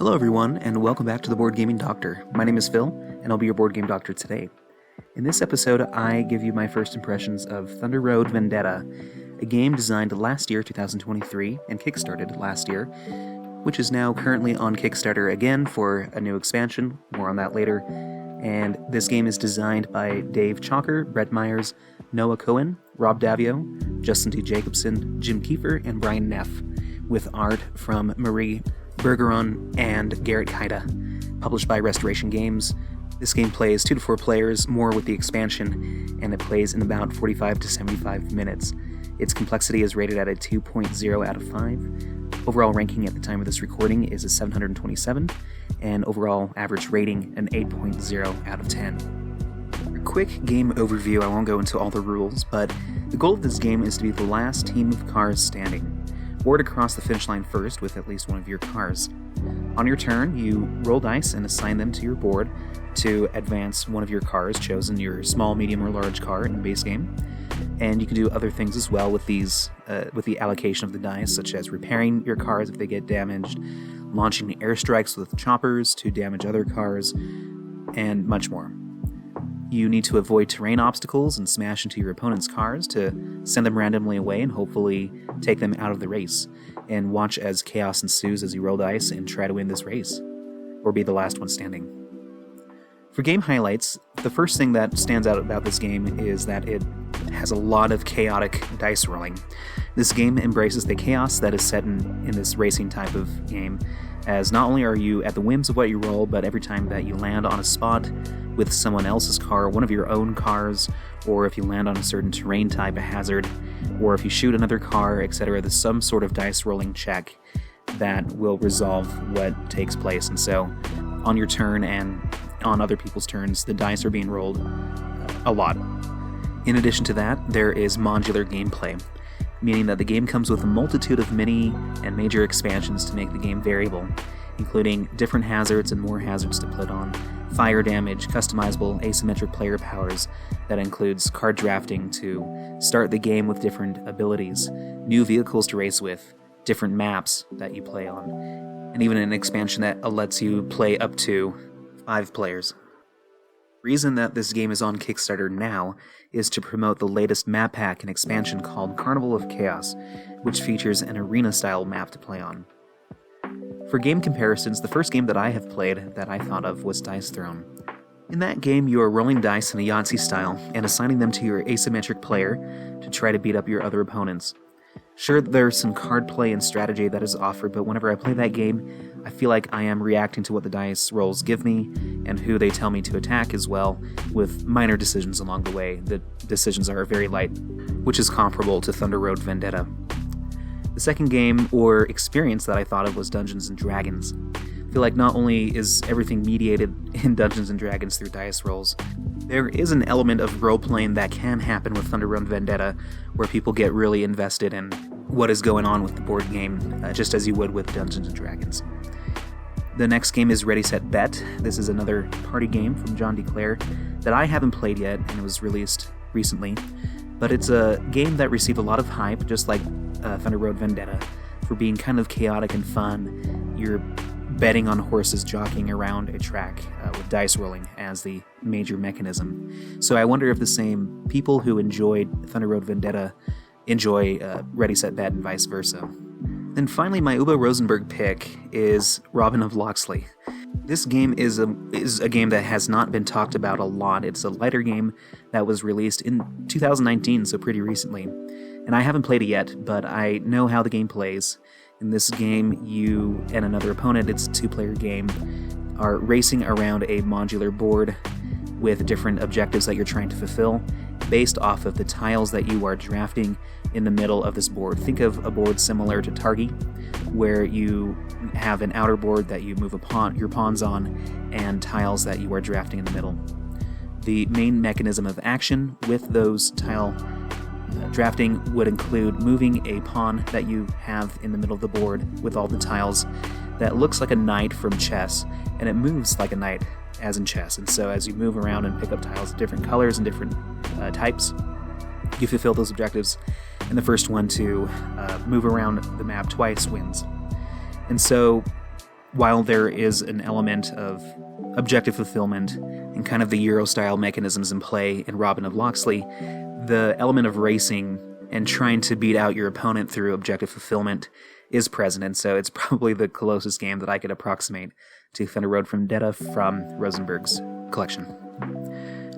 Hello everyone, and welcome back to the Board Gaming Doctor. My name is Phil, and I'll be your Board Game Doctor today. In this episode, I give you my first impressions of Thunder Road Vendetta, a game designed last year, 2023, and kickstarted last year, which is now currently on Kickstarter again for a new expansion. More on that later. And this game is designed by Dave Chalker, Brett Myers, Noah Cohen, Rob Davio, Justin D. Jacobson, Jim Kiefer, and Brian Neff, with art from Marie Bergeron and Garrett Kaida, published by Restoration Games. This game plays 2 to 4 players, more with the expansion, and it plays in about 45 to 75 minutes. Its complexity is rated at a 2.0 out of 5. Overall ranking at the time of this recording is a 727, and overall average rating an 8.0 out of 10. A quick game overview, I won't go into all the rules, but the goal of this game is to be the last team of cars standing. Board across the finish line first with at least one of your cars. On your turn, you roll dice and assign them to your board to advance one of your cars, chosen your small, medium, or large car in the base game. And you can do other things as well with these, with the allocation of the dice, such as repairing your cars if they get damaged, launching airstrikes with choppers to damage other cars, and much more. You need to avoid terrain obstacles and smash into your opponent's cars to send them randomly away and hopefully take them out of the race, and watch as chaos ensues as you roll dice and try to win this race, or be the last one standing. For game highlights, the first thing that stands out about this game is that it has a lot of chaotic dice rolling. This game embraces the chaos that is set in this racing type of game, as not only are you at the whims of what you roll, but every time that you land on a spot with someone else's car, one of your own cars, or if you land on a certain terrain type, a hazard, or if you shoot another car, etc., there's some sort of dice rolling check that will resolve what takes place. And so on your turn and on other people's turns, the dice are being rolled a lot. In addition to that, there is modular gameplay, meaning that the game comes with a multitude of mini and major expansions to make the game variable, including different hazards and more hazards to put on, fire damage, customizable asymmetric player powers that includes card drafting to start the game with different abilities, new vehicles to race with, different maps that you play on, and even an expansion that lets you play up to 5 players. The reason that this game is on Kickstarter now is to promote the latest map pack and expansion called Carnival of Chaos, which features an arena-style map to play on. For game comparisons, the first game that I have played that I thought of was Dice Throne. In that game, you are rolling dice in a Yahtzee style and assigning them to your asymmetric player to try to beat up your other opponents. Sure, there's some card play and strategy that is offered, but whenever I play that game, I feel like I am reacting to what the dice rolls give me and who they tell me to attack as well, with minor decisions along the way. The decisions are very light, which is comparable to Thunder Road Vendetta. The second game or experience that I thought of was Dungeons & Dragons. I feel like not only is everything mediated in Dungeons & Dragons through dice rolls, there is an element of role-playing that can happen with Thunder Road Vendetta, where people get really invested in what is going on with the board game, just as you would with Dungeons & Dragons. The next game is Ready, Set, Bet. This is another party game from John DeClaire that I haven't played yet, and it was released recently. But it's a game that received a lot of hype, just like Thunder Road Vendetta, for being kind of chaotic and fun. You're betting on horses jockeying around a track with dice rolling as the major mechanism. So I wonder if the same people who enjoyed Thunder Road Vendetta enjoy Ready, Set, Bet, and vice versa. Then finally, my Uwe Rosenberg pick is Robin of Locksley. This game is a game that has not been talked about a lot. It's a lighter game that was released in 2019, so pretty recently. And I haven't played it yet, but I know how the game plays. In this game, you and another opponent, it's a 2-player game, are racing around a modular board with different objectives that you're trying to fulfill based off of the tiles that you are drafting in the middle of this board. Think of a board similar to Targi, where you have an outer board that you move your pawns on and tiles that you are drafting in the middle. The main mechanism of action with those tile drafting would include moving a pawn that you have in the middle of the board with all the tiles that looks like a knight from chess, and it moves like a knight as in chess. And so as you move around and pick up tiles of different colors and different types, you fulfill those objectives, and the first one to move around the map twice wins. And so while there is an element of objective fulfillment and kind of the Euro-style mechanisms in play in Robin of Locksley, the element of racing and trying to beat out your opponent through objective fulfillment is present, and so it's probably the closest game that I could approximate to Thunder Road Vendetta from Rosenberg's collection.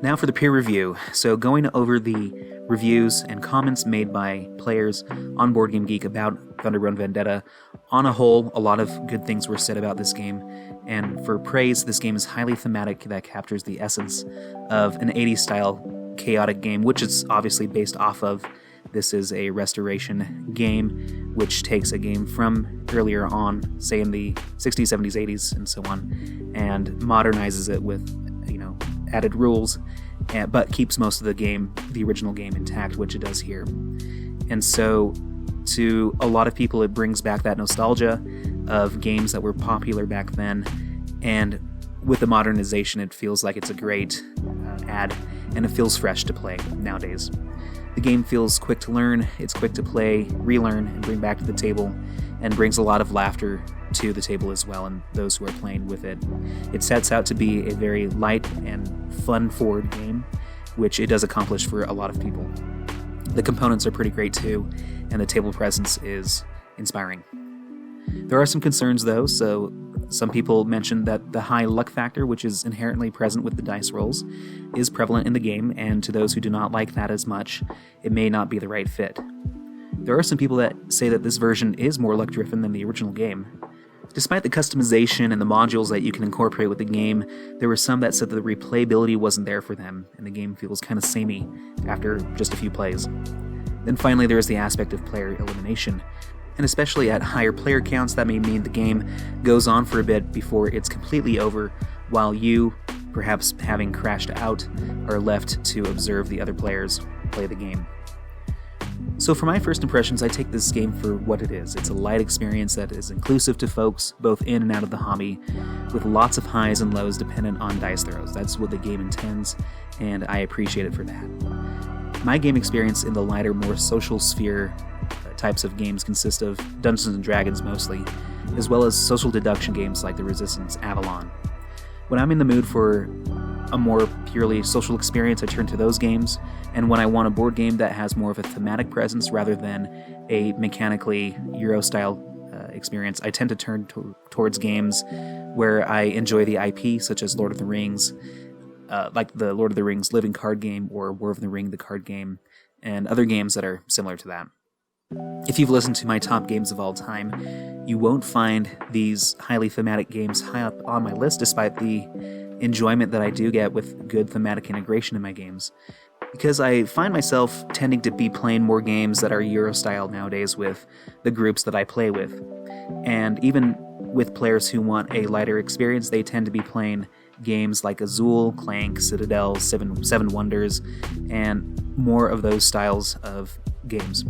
Now for the peer review. So going over the reviews and comments made by players on Board Game Geek about Thunder Road Vendetta. On a whole, a lot of good things were said about this game, and for praise, this game is highly thematic that captures the essence of an 80s-style chaotic game, which it's obviously based off of. This is a restoration game, which takes a game from earlier on, say in the 60s, 70s, 80s, and so on, and modernizes it with, added rules, but keeps most of the original game intact, which it does here. And so, to a lot of people, it brings back that nostalgia of games that were popular back then, and with the modernization, it feels like it's a great add, and it feels fresh to play nowadays. The game feels quick to learn, it's quick to play, relearn, and bring back to the table, and brings a lot of laughter to the table as well, and those who are playing with it. It sets out to be a very light and fun-forward game, which it does accomplish for a lot of people. The components are pretty great too, and the table presence is inspiring. There are some concerns though, so some people mentioned that the high luck factor, which is inherently present with the dice rolls, is prevalent in the game, and to those who do not like that as much, it may not be the right fit. There are some people that say that this version is more luck-driven than the original game. Despite the customization and the modules that you can incorporate with the game, there were some that said that the replayability wasn't there for them, and the game feels kind of samey after just a few plays. Then finally, there is the aspect of player elimination, and especially at higher player counts, that may mean the game goes on for a bit before it's completely over, while you, perhaps having crashed out, are left to observe the other players play the game. So for my first impressions, I take this game for what it is. It's a light experience that is inclusive to folks both in and out of the hobby, with lots of highs and lows dependent on dice throws. That's what the game intends, and I appreciate it for that. My game experience in the lighter, more social sphere types of games consist of Dungeons & Dragons mostly, as well as social deduction games like the Resistance Avalon. When I'm in the mood for a more purely social experience, I turn to those games, and when I want a board game that has more of a thematic presence rather than a mechanically Euro-style experience, I tend to turn towards games where I enjoy the IP, such as Lord of the Rings, like the Lord of the Rings living card game or War of the Ring the card game, and other games that are similar to that. If you've listened to my top games of all time, you won't find these highly thematic games high up on my list, despite the enjoyment that I do get with good thematic integration in my games, because I find myself tending to be playing more games that are Euro-style nowadays with the groups that I play with. And even with players who want a lighter experience, they tend to be playing games like Azul, Clank, Citadel, Seven Wonders, and more of those styles of games.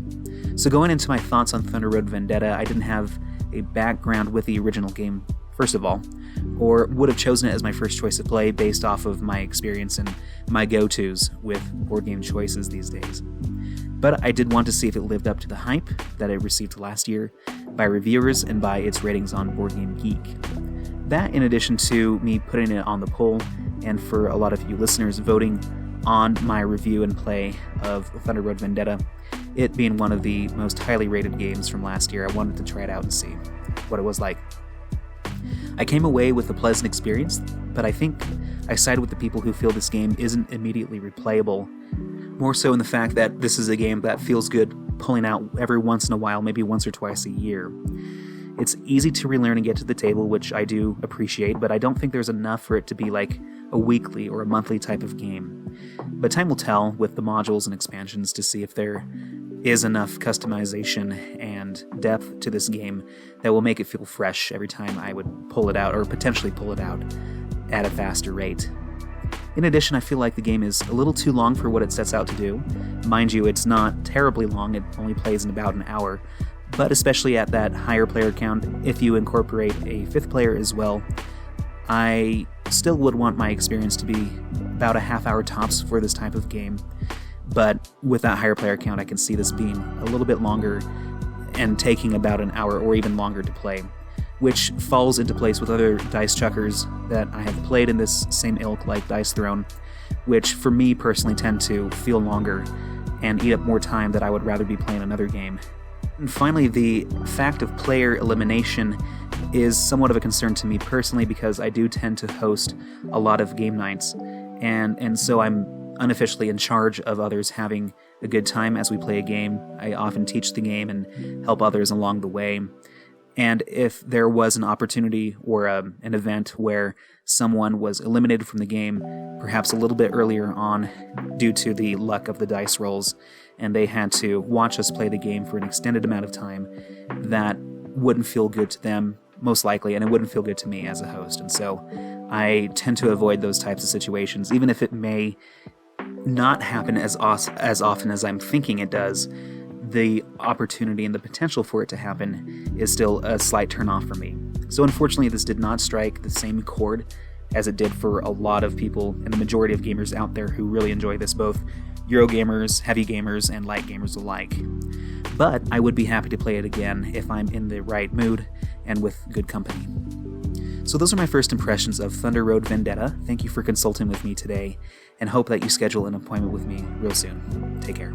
So going into my thoughts on Thunder Road Vendetta, I didn't have a background with the original game, first of all, or would have chosen it as my first choice to play based off of my experience and my go-tos with board game choices these days. But I did want to see if it lived up to the hype that it received last year by reviewers and by its ratings on Board Game Geek. That, in addition to me putting it on the poll, and for a lot of you listeners voting on my review and play of Thunder Road Vendetta, it being one of the most highly rated games from last year, I wanted to try it out and see what it was like. I came away with a pleasant experience, but I think I side with the people who feel this game isn't immediately replayable, more so in the fact that this is a game that feels good pulling out every once in a while, maybe once or twice a year. It's easy to relearn and get to the table, which I do appreciate, but I don't think there's enough for it to be like a weekly or a monthly type of game. But time will tell with the modules and expansions to see if there is enough customization and depth to this game that will make it feel fresh every time I would pull it out, or potentially pull it out at a faster rate. In addition, I feel like the game is a little too long for what it sets out to do. Mind you, it's not terribly long, it only plays in about an hour, but especially at that higher player count, if you incorporate a fifth player as well, I still would want my experience to be about a half hour tops for this type of game. But with that higher player count, I can see this being a little bit longer and taking about an hour or even longer to play. which falls into place with other dice chuckers that I have played in this same ilk, like Dice Throne, which for me personally tend to feel longer and eat up more time that I would rather be playing another game. And finally, the fact of player elimination is somewhat of a concern to me personally, because I do tend to host a lot of game nights, and so I'm unofficially in charge of others having a good time as we play a game. I often teach the game and help others along the way. And if there was an opportunity or an event where someone was eliminated from the game, perhaps a little bit earlier on due to the luck of the dice rolls, and they had to watch us play the game for an extended amount of time, that wouldn't feel good to them, most likely, and it wouldn't feel good to me as a host. And so I tend to avoid those types of situations, even if it may not happen as often as I'm thinking it does. The opportunity and the potential for it to happen is still a slight turnoff for me. So unfortunately, this did not strike the same chord as it did for a lot of people and the majority of gamers out there who really enjoy this, both Eurogamers, heavy gamers, and light gamers alike. But I would be happy to play it again if I'm in the right mood and with good company. So those are my first impressions of Thunder Road Vendetta. Thank you for consulting with me today, and hope that you schedule an appointment with me real soon. Take care.